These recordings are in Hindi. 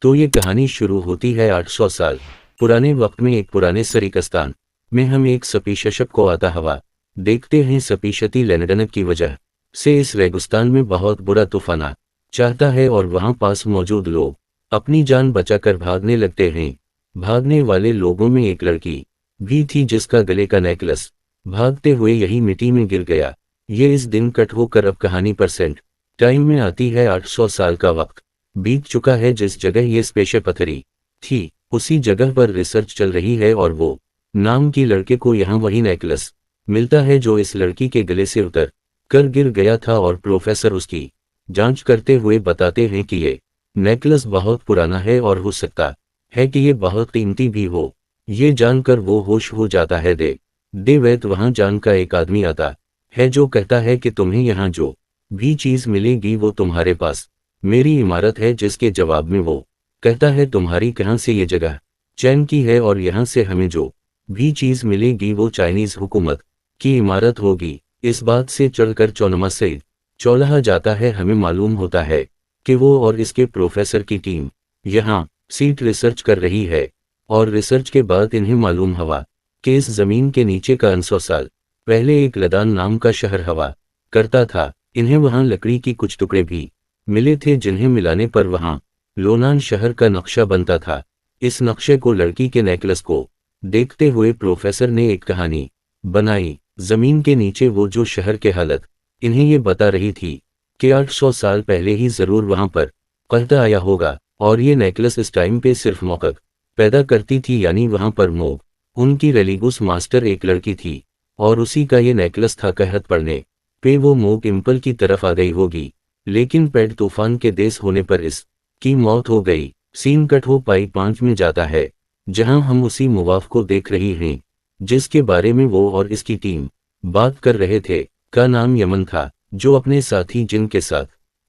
तो ये कहानी शुरू होती है 800 साल पुराने वक्त में। एक पुराने सरीकस्तान में हम एक सपीशशप को आता हवा देखते हैं। सपीशती लेनडनक की वजह से इस रेगिस्तान में बहुत बुरा तूफान आ चाहता है और वहां पास मौजूद लोग अपनी जान बचाकर भागने लगते हैं। भागने वाले लोगों में एक लड़की भी थी जिसका गले का नेकलेस भागते हुए यही मिट्टी में गिर गया। ये इस दिन कट होकर अब कहानी % टाइम में आती है। 800 साल का वक्त बीत चुका है। जिस जगह ये स्पेशल पथरी थी उसी जगह पर रिसर्च चल रही है और वो नाम की लड़के को यहाँ वही नेकलेस मिलता है जो इस लड़की के गले से उतर कर गिर गया था। और प्रोफेसर उसकी जांच करते हुए बताते हैं कि ये नेकलेस बहुत पुराना है और हो सकता है कि ये बहुत कीमती भी हो। ये जानकर वो होश हो जाता है। दे वैत वहां जान का एक आदमी आता है जो कहता है कि तुम्हें यहाँ जो भी चीज मिलेगी वो तुम्हारे पास मेरी इमारत है। जिसके जवाब में वो कहता है तुम्हारी कहाँ से ये जगह चैन की है और यहाँ से हमें जो भी चीज मिलेगी वो चाइनीज हुकूमत की इमारत होगी। इस बात से चढ़कर चौनमा से चौलाहा जाता है। हमें मालूम होता है कि वो और इसके प्रोफेसर की टीम यहाँ सीट रिसर्च कर रही है और रिसर्च के बाद इन्हें मालूम हुआ कि इस जमीन के नीचे का 100 साल पहले एक लदान नाम का शहर हवा करता था। इन्हें वहां लकड़ी की कुछ टुकड़े भी मिले थे जिन्हें मिलाने पर वहां लोनान शहर का नक्शा बनता था। इस नक्शे को लड़की के नेकलेस को देखते हुए प्रोफेसर ने एक कहानी बनाई। जमीन के नीचे वो जो शहर के हालत इन्हें ये बता रही थी कि 800 साल पहले ही जरूर वहां पर कहत आया होगा और ये नेकलेस इस टाइम पे सिर्फ मौका पैदा करती थी। यानी वहां पर मोग उनकी रेलिगुस मास्टर एक लड़की थी और उसी का ये नेकलेस था। कहत पड़ने पे वो मोग इम्पल की तरफ आ गई होगी लेकिन पेड़ तूफान के देश होने पर इस की मौत हो गई। सीन कट हो पाई 5 में जाता है जहां हम उसी मुवाफ को देख रही हैं जिसके बारे में वो और इसकी टीम बात कर रहे थे। का नाम यमन था जो अपने साथी जिन के साथ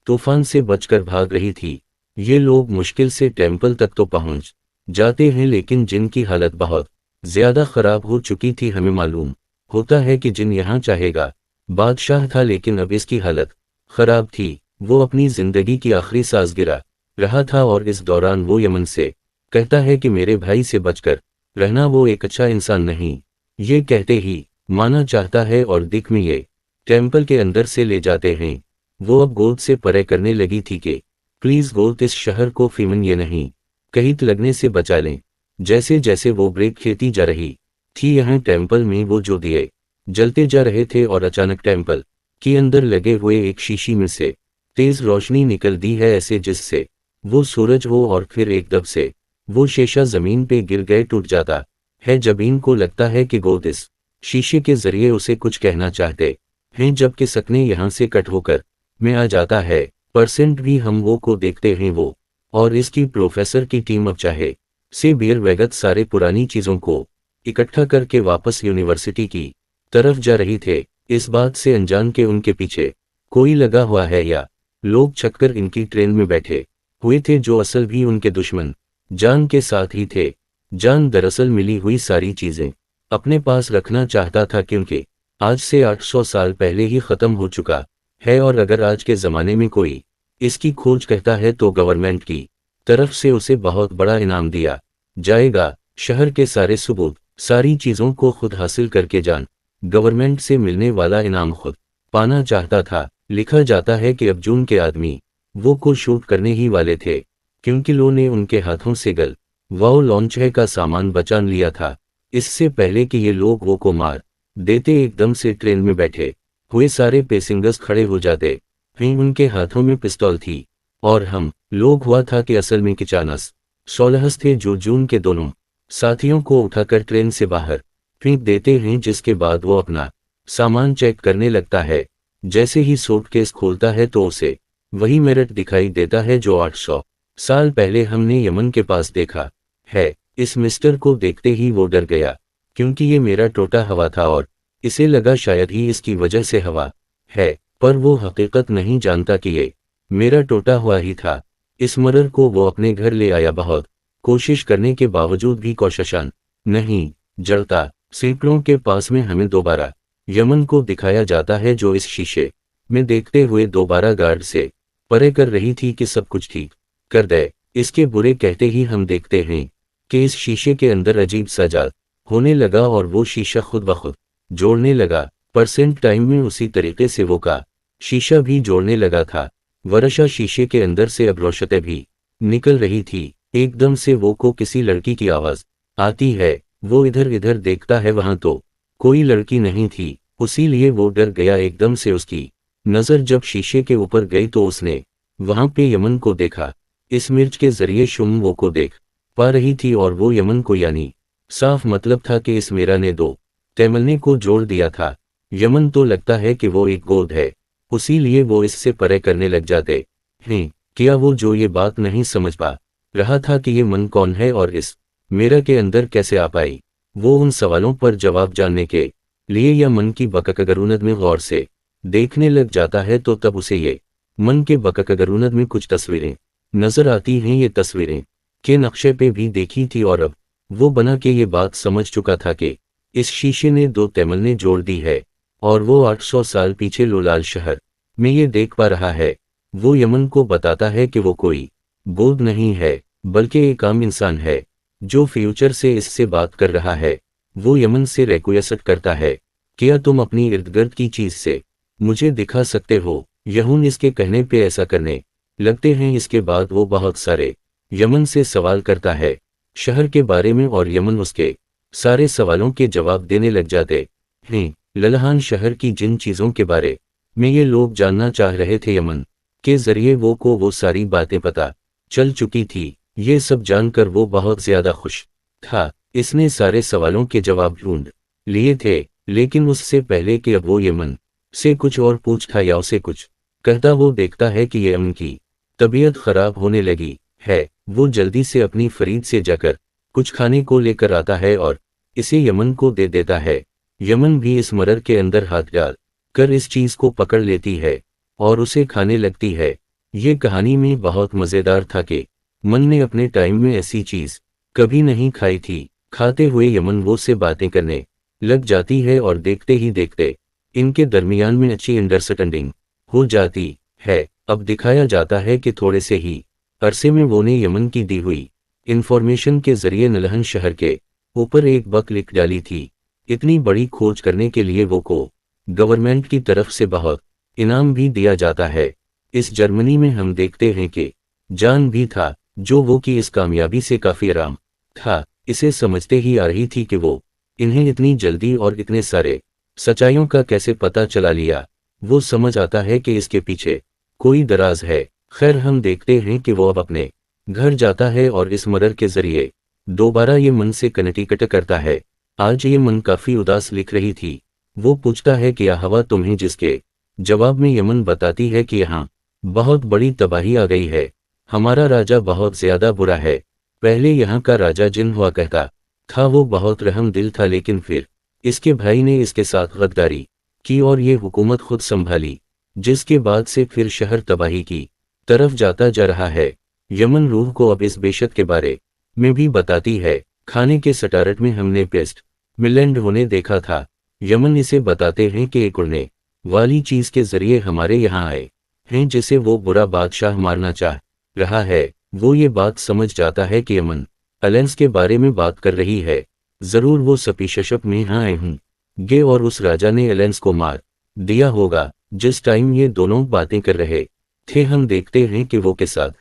तूफान से बचकर भाग रही थी। ये लोग मुश्किल से टेम्पल तक तो पहुंच जाते हैं लेकिन जिन की हालत बहुत ज्यादा खराब हो चुकी थी। हमें मालूम होता है कि जिन यहाँ चाहेगा बादशाह था लेकिन अब इसकी हालत खराब थी। वो अपनी जिंदगी की आखिरी सांस गिरा रहा था और इस दौरान वो यमन से कहता है कि मेरे भाई से बचकर रहना, वो एक अच्छा इंसान नहीं। ये कहते ही माना चाहता है और दिख में ये टेम्पल के अंदर से ले जाते हैं। वो अब गोद से परे करने लगी थी कि प्लीज गोद इस शहर को फीमन ये नहीं कहीं लगने से बचा लें। जैसे जैसे वो ब्रेक खेती जा रही थी यहाँ टेम्पल में वो जो दिए जलते जा रहे थे और अचानक टेम्पल के अंदर लगे हुए एक शीशी में से तेज रोशनी निकल दी है ऐसे जिससे वो सूरज हो और फिर एकदम से वो शीशा जमीन पे गिर गए टूट जाता है। जबीन को लगता है कि गोद इस शीशे के जरिए उसे कुछ कहना चाहते हैं जबकि सकने यहाँ से कट होकर में आ जाता है। % भी हम वो को देखते हैं वो और इसकी प्रोफेसर की टीम अब चाहे से बेर वैगत सारे पुरानी चीजों को इकट्ठा करके वापस यूनिवर्सिटी की तरफ जा रही थे। इस बात से अनजान के उनके पीछे कोई लगा हुआ है या लोग छककर इनकी ट्रेन में बैठे हुए थे जो असल भी उनके दुश्मन जान के साथ ही थे। जान दरअसल मिली हुई सारी चीजें अपने पास रखना चाहता था क्योंकि आज से 800 साल पहले ही खत्म हो चुका है और अगर आज के जमाने में कोई इसकी खोज कहता है तो गवर्नमेंट की तरफ से उसे बहुत बड़ा इनाम दिया जाएगा। शहर के सारे सबूत सारी चीजों को खुद हासिल करके जान गवर्नमेंट से मिलने वाला इनाम खुद पाना चाहता था। लिखा जाता है कि अब जून के आदमी वो को शूट करने ही वाले थे क्योंकि लो ने उनके हाथों से गल वाओ लॉन्च है का सामान बचा लिया था इससे पहले कि ये लोग वो को मार देते। एकदम से ट्रेन में बैठे हुए सारे पैसेंजर्स खड़े हो जाते हैं। उनके हाथों में पिस्तौल थी और हम लोग हुआ था कि असल में किचानस सोलहस थे जो जून के दोनों साथियों को उठाकर ट्रेन से बाहर फेंक देते हैं जिसके बाद वो अपना सामान चेक करने लगता है। जैसे ही सूटकेस खोलता है तो उसे वही मेरठ दिखाई देता है जो 800 साल पहले हमने यमन के पास देखा है। इस मिस्टर को देखते ही वो डर गया क्योंकि ये मेरा टोटा हवा था और इसे लगा शायद ही इसकी वजह से हवा है, पर वो हकीकत नहीं जानता कि ये मेरा टोटा हुआ ही था। इस मरर को वो अपने घर ले आया। बहुत कोशिश करने के बावजूद भी कोशिशान नहीं जड़ता। सीपड़ों के पास में हमें दोबारा यमन को दिखाया जाता है जो इस शीशे में देखते हुए दोबारा गार्ड से परे कर रही थी कि सब कुछ ठीक कर दे। इसके बुरे कहते ही हम देखते हैं कि इस शीशे के अंदर अजीब सा जाल होने लगा और वो शीशा खुद ब खुद जोड़ने लगा। परसेंट टाइम में उसी तरीके से वो का शीशा भी जोड़ने लगा था। वर्षा शीशे के अंदर से अब रोशनी भी निकल रही थी। एकदम से वो को किसी लड़की की आवाज आती है। वो इधर इधर देखता है, वहां तो कोई लड़की नहीं थी, उसीलिए वो डर गया। एकदम से उसकी नजर जब शीशे के ऊपर गई तो उसने वहां पे यमन को देखा। इस मिर्च के जरिए शुम वो को देख पा रही थी और वो यमन को, यानी साफ मतलब था कि इस मेरा ने दो तैमलने को जोड़ दिया था। यमन तो लगता है कि वो एक गोद है, उसीलिए वो इससे परे करने लग जाते हैं। क्या वो जो ये बात नहीं समझ पा रहा था कि ये मन कौन है और इस मेरा के अंदर कैसे आ पाई, वो उन सवालों पर जवाब जानने के लिए या मन की बककगरुनद में गौर से देखने लग जाता है तो तब उसे ये मन के बककगरुनद में कुछ तस्वीरें नजर आती हैं। ये तस्वीरें के नक्शे पे भी देखी थी और अब वो बना के ये बात समझ चुका था कि इस शीशे ने दो तैमलने जोड़ दी है और वो 800 साल पीछे लोलाल शहर में ये देख पा रहा है। वो यमन को बताता है कि वो कोई बोध नहीं है, बल्कि एक आम इंसान है जो फ्यूचर से इससे बात कर रहा है। वो यमन से रिक्वेस्ट करता है, क्या तुम अपनी इर्द गिर्द की चीज से मुझे दिखा सकते हो। यहून इसके कहने पे ऐसा करने लगते हैं। इसके बाद वो बहुत सारे यमन से सवाल करता है शहर के बारे में और यमन उसके सारे सवालों के जवाब देने लग जाते हैं। लल्हान शहर की जिन चीजों के बारे में ये लोग जानना चाह रहे थे, यमन के जरिए वो को वो सारी बातें पता चल चुकी थी। ये सब जानकर वो बहुत ज्यादा खुश था। इसने सारे सवालों के जवाब ढूंढ लिए थे, लेकिन उससे पहले कि अब वो यमन से कुछ और पूछता या उसे कुछ कहता, वो देखता है कि यमन की तबीयत खराब होने लगी है। वो जल्दी से अपनी फरीद से जाकर कुछ खाने को लेकर आता है और इसे यमन को दे देता है। यमन भी इस मरर के अंदर हाथ डाल कर इस चीज को पकड़ लेती है और उसे खाने लगती है। ये कहानी में बहुत मजेदार था कि मन ने अपने टाइम में ऐसी चीज कभी नहीं खाई थी। खाते हुए यमन वो से बातें करने लग जाती है और देखते ही देखते इनके दरमियान में अच्छी अंडरस्टैंडिंग हो जाती है। अब दिखाया जाता है कि थोड़े से ही अरसे में वो ने यमन की दी हुई इंफॉर्मेशन के जरिए नलहन शहर के ऊपर एक बक लिख डाली थी। इतनी बड़ी खोज करने के लिए वो को गवर्नमेंट की तरफ से बहुत इनाम भी दिया जाता है। इस जर्मनी में हम देखते हैं कि जान भी था जो वो की इस कामयाबी से काफी आराम था। इसे समझते ही आ रही थी कि वो इन्हें इतनी जल्दी और इतने सारे सच्चाइयों का कैसे पता चला लिया। वो समझ आता है कि इसके पीछे कोई दराज है। खैर हम देखते हैं कि वो अब अपने घर जाता है और इस मरर के जरिए दोबारा ये मन से कनेक्ट करता है। आज ये मन काफी उदास लिख रही थी। वो पूछता है कि यह हवा तुम्हें, जिसके जवाब में यमन बताती है कि यहाँ बहुत बड़ी तबाही आ गई है। हमारा राजा बहुत ज्यादा बुरा है। पहले यहाँ का राजा जिन हुआ करता था वो बहुत रहम दिल था, लेकिन फिर इसके भाई ने इसके साथ गद्दारी की और ये हुकूमत खुद संभाली, जिसके बाद से फिर शहर तबाही की तरफ जाता जा रहा है। यमन रूह को अब इस बेशत के बारे में भी बताती है। खाने के सटारट में हमने पेस्ट मिलेंड होने देखा था। यमन इसे बताते हैं कि एक उड़ने वाली चीज के जरिए हमारे यहाँ आए हैं, जिसे वो बुरा बादशाह मारना चाह रहा है। वो ये बात समझ जाता है कि यमन अलेंस के बारे में बात कर रही है। जरूर वो सपीशशप में यहाँ आए होंगे और उस राजा ने अलेंस को मार दिया होगा जिस टाइम ये दोनों बातें कर रहे थे। हम देखते हैं कि वो के साथ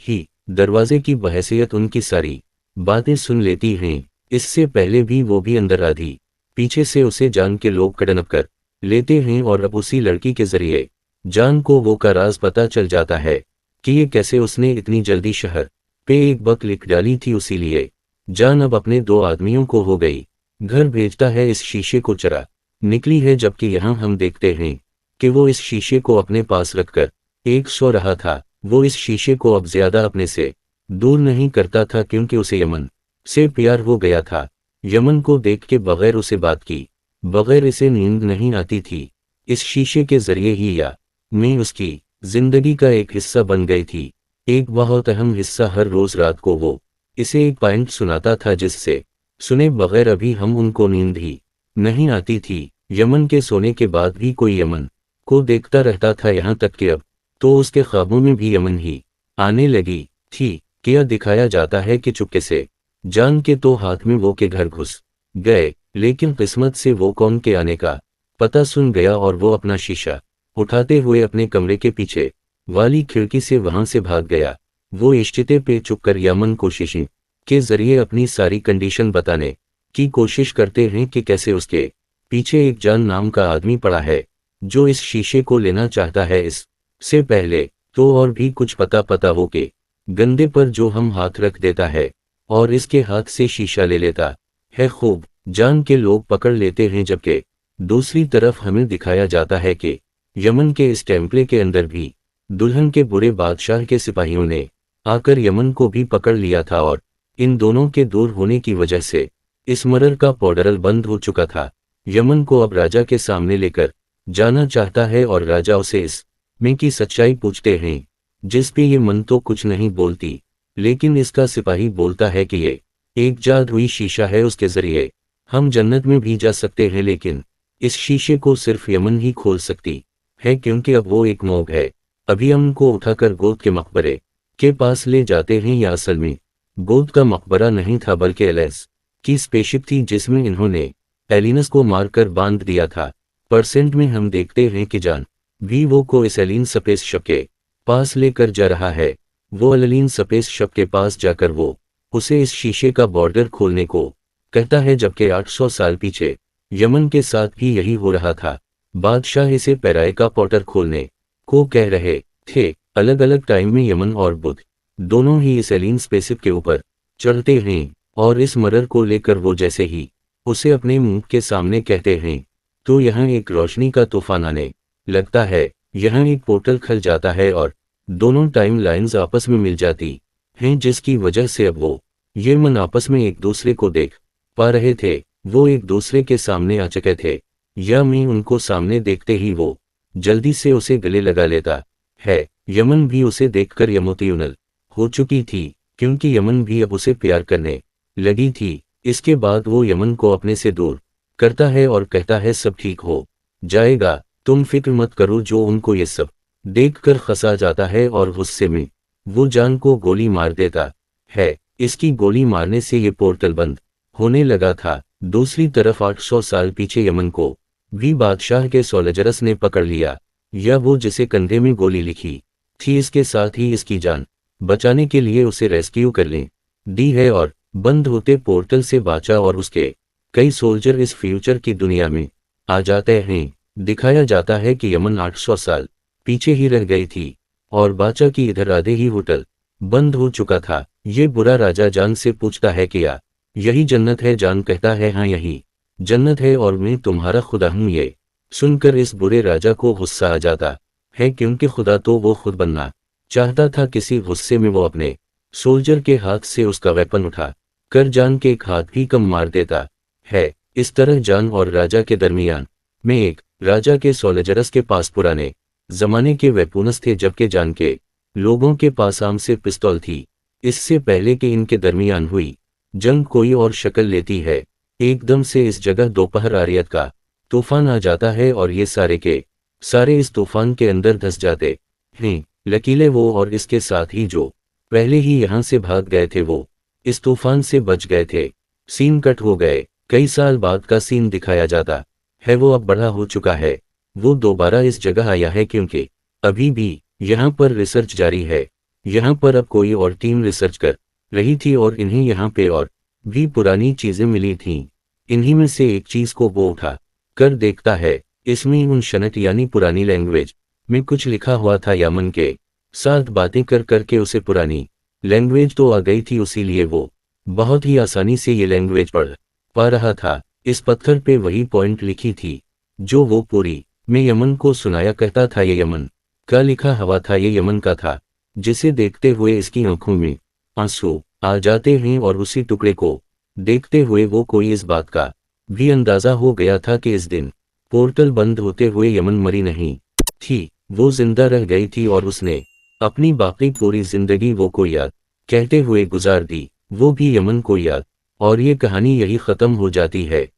ही दरवाजे की बहैसियत उनकी सारी बातें सुन लेती हैं। इससे पहले भी वो भी अंदर आधी पीछे से उसे जान के लोग कडनप कर लेते हैं और अब उसी लड़की के जरिए जान को वो का राज पता चल जाता है कि ये कैसे उसने इतनी जल्दी शहर पे एक बक लिख डाली थी। उसीलिए जान अब अपने दो आदमियों को हो गई घर भेजता है इस शीशे को चरा निकली है। जबकि यहाँ हम देखते हैं कि वो इस शीशे को अपने पास रखकर एक सो रहा था। वो इस शीशे को अब ज्यादा अपने से दूर नहीं करता था क्योंकि उसे यमन से प्यार हो गया था। यमन को देख के बगैर उसे बात की बगैर इसे नींद नहीं आती थी। इस शीशे के जरिए ही या मैं उसकी जिंदगी का एक हिस्सा बन गई थी, एक बहुत अहम हिस्सा। हर रोज रात को वो इसे एक पॉइंट सुनाता था जिससे सुने बगैर अभी हम उनको नींद ही नहीं आती थी। यमन के सोने के बाद भी कोई यमन को देखता रहता था, यहाँ तक कि अब तो उसके ख्वाबों में भी यमन ही आने लगी थी। किया दिखाया जाता है कि चुपके से जान के तो हाथ में वो के घर घुस गए, लेकिन किस्मत से वो कौन के आने का पता सुन गया और वो अपना शीशा उठाते हुए अपने कमरे के पीछे वाली खिड़की से वहां से भाग गया। वो इश्तिते पे चुपकर यमन को शीशे के जरिए अपनी सारी कंडीशन बताने की कोशिश करते हैं कि कैसे उसके पीछे एक जान नाम का आदमी पड़ा है जो इस शीशे को लेना चाहता है। इससे पहले तो और भी कुछ पता वो के गंदे पर जो हम हाथ रख देता है और इसके हाथ से शीशा ले लेता है। खूब जान के लोग पकड़ लेते हैं, जबकि दूसरी तरफ हमें दिखाया जाता है कि यमन के इस टेम्पले के अंदर भी दुल्हन के बुरे बादशाह के सिपाहियों ने आकर यमन को भी पकड़ लिया था और इन दोनों के दूर होने की वजह से इस मरर का पोर्टल बंद हो चुका था। यमन को अब राजा के सामने लेकर जाना चाहता है और राजा उसे इस में की सच्चाई पूछते हैं, जिस पे ये मन तो कुछ नहीं बोलती, लेकिन इसका सिपाही बोलता है कि ये एक जादुई शीशा है, उसके जरिए हम जन्नत में भी जा सकते हैं, लेकिन इस शीशे को सिर्फ यमन ही खोल सकती है क्योंकि अब वो एक मोग है। अभी हम को उठाकर गोद के मकबरे के पास ले जाते हैं। या असल में गोद का मकबरा नहीं था बल्कि एलेस की स्पेसशिप थी जिसमें इन्होंने एलिनस को मारकर बांध दिया था। परसेंट में हम देखते हैं कि जान भी वो को इस एलिन स्पेस शिप के पास लेकर जा रहा है। वो एलिन स्पेस शिप के पास जाकर वो उसे इस शीशे का बॉर्डर खोलने को कहता है, जबकि 800 साल पीछे यमन के साथ भी यही हो रहा था। बादशाह इसे पैराए का पोर्टल खोलने को कह रहे थे। अलग अलग टाइम में यमन और बुद्ध दोनों ही इस एलिन स्पेसशिप के ऊपर चढ़ते हैं और इस मरर को लेकर वो जैसे ही उसे अपने मुंह के सामने कहते हैं तो यहाँ एक रोशनी का तूफान आने लगता है। यहाँ एक पोर्टल खल जाता है और दोनों टाइम लाइन्स आपस में मिल जाती हैं, जिसकी वजह से अब वो यमन आपस में एक दूसरे को देख पा रहे थे। वो एक दूसरे के सामने आ चुके थे। यमन उनको सामने देखते ही वो जल्दी से उसे गले लगा लेता है। यमन भी उसे देखकर इमोशनल हो चुकी थी क्योंकि यमन भी अब उसे प्यार करने लगी थी। इसके बाद वो यमन को अपने से दूर करता है और कहता है सब ठीक हो जाएगा, तुम फिक्र मत करो। जो उनको ये सब देखकर खसा जाता है और गुस्से में वो जान को गोली मार देता है। इसकी गोली मारने से ये पोर्टल बंद होने लगा था। दूसरी तरफ 800 साल पीछे यमन को भी बादशाह के सोल्जर्स ने पकड़ लिया, या वो जिसे कंधे में गोली लिखी थी इसके साथ ही इसकी जान बचाने के लिए उसे रेस्क्यू करने दी है और बंद होते पोर्टल से बाचा और उसके कई सोल्जर इस फ्यूचर की दुनिया में आ जाते हैं। दिखाया जाता है कि यमन 800 साल पीछे ही रह गई थी और बाचा की इधर आधे ही होटल बंद हो चुका था। ये बुरा राजा जान से पूछता है कि या यही जन्नत है? जान कहता है हाँ यही जन्नत है और मैं तुम्हारा खुदा हूँ। ये सुनकर इस बुरे राजा को गुस्सा आ जाता है क्योंकि खुदा तो वो खुद बनना चाहता था। किसी गुस्से में वो अपने सोल्जर के हाथ से उसका वेपन उठा कर जान के एक हाथ भी कम मार देता है। इस तरह जान और राजा के दरमियान में एक राजा के सोल्जर्स के पास पुराने जमाने के वेपन्स थे, जबकि जान के लोगों के पास आम से पिस्तौल थी। इससे पहले कि इनके दरमियान हुई जंग कोई और शक्ल लेती है, एकदम से इस जगह दोपहर आरियत का तूफान आ जाता है और ये सारे के सारे इस तूफान के अंदर धंस जाते हैं। लकीले वो और इसके साथ ही जो पहले ही यहाँ से भाग गए थे वो इस तूफान से बच गए थे। सीन कट हो गए। कई साल बाद का सीन दिखाया जाता है। वो अब बड़ा हो चुका है। वो दोबारा इस जगह आया है क्योंकि अभी भी यहाँ पर रिसर्च जारी है। यहाँ पर अब कोई और टीम रिसर्च कर रही थी और इन्हें यहाँ पे और भी पुरानी चीजें मिली थीं। इन्हीं में से एक चीज को वो उठा कर देखता है। इसमें उन शनट यानी पुरानी लैंग्वेज में कुछ लिखा हुआ था। यमन के साथ बातें कर करके उसे पुरानी लैंग्वेज तो आ गई थी, इसीलिए वो बहुत ही आसानी से ये लैंग्वेज पढ़ पा रहा था। इस पत्थर पे वही पॉइंट लिखी थी जो वो पूरी में यमन को सुनाया करता था। ये यमन का लिखा हुआ था, ये यमन का था, जिसे देखते हुए इसकी आंखों में आंसू आ जाते हैं और उसी टुकड़े को देखते हुए वो कोई इस बात का भी अंदाजा हो गया था कि इस दिन पोर्टल बंद होते हुए यमन मरी नहीं थी, वो जिंदा रह गई थी और उसने अपनी बाकी पूरी जिंदगी वो को याद कहते हुए गुजार दी, वो भी यमन को याद। और ये कहानी यही खत्म हो जाती है।